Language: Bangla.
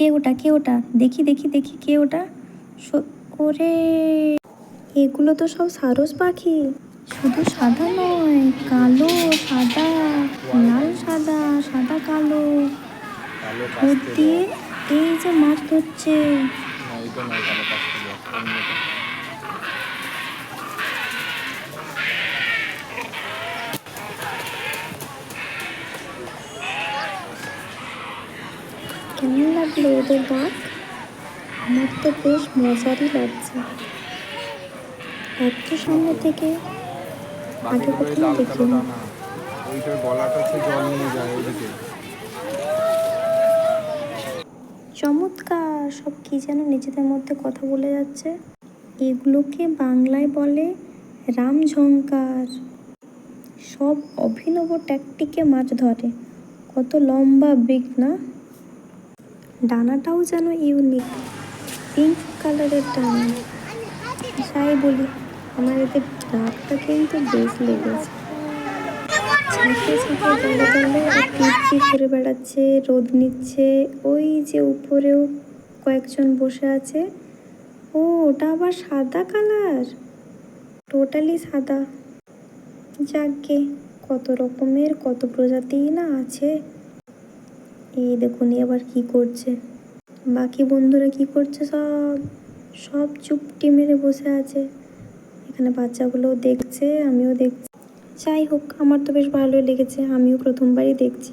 কে ওটা, কে ওটা? দেখি দেখি দেখি, কে ওটা? ওরে, এগুলো তো সব সারস পাখি। শুধু সাদা নয়, কালো, সাদা, লাল, সাদা, সাদা, কালো ঠোঁট দিয়ে এই যে মাছ ধরছে। কেমন লাগলো ওদের ডাক? আমার তো বেশ মজারই লাগছে। এত সামনে থেকে আগে কখনো দেখিনি। চমৎকার, সব কি যেন নিজেদের মধ্যে কথা বলে যাচ্ছে। এগুলোকে বাংলায় বলে রামঝঙ্কার। সব অভিনব ট্যাকটিকে মাছ ধরে। কত লম্বা বিগ না? ডানাটাও যেন ইউনিক, পিঙ্ক কালারের ডানা। যাই বলি, আমার এদের ডাকটা কিন্তু বেশ লেগেছে। ঝাঁকে ঝাঁকে দলে দলে আর টিপটি ঘুরে বেড়াচ্ছে, রোদ নিচ্ছে। ওই যে উপরেও কয়েকজন বসে আছে। ও, ওটা আবার সাদা কালার, টোটালি সাদা। যাকগে, কত রকমের কত প্রজাতিই না আছে। এই দেখুন আবার কি করছে। বাকি বন্ধুরা কি করছে? সব সব চুপটি মেরে বসে আছে। এখানে বাচ্চাগুলোও দেখছে, আমিও দেখছি। যাই হোক, আমার তো বেশ ভালোই লেগেছে, আমিও প্রথমবারই দেখছি।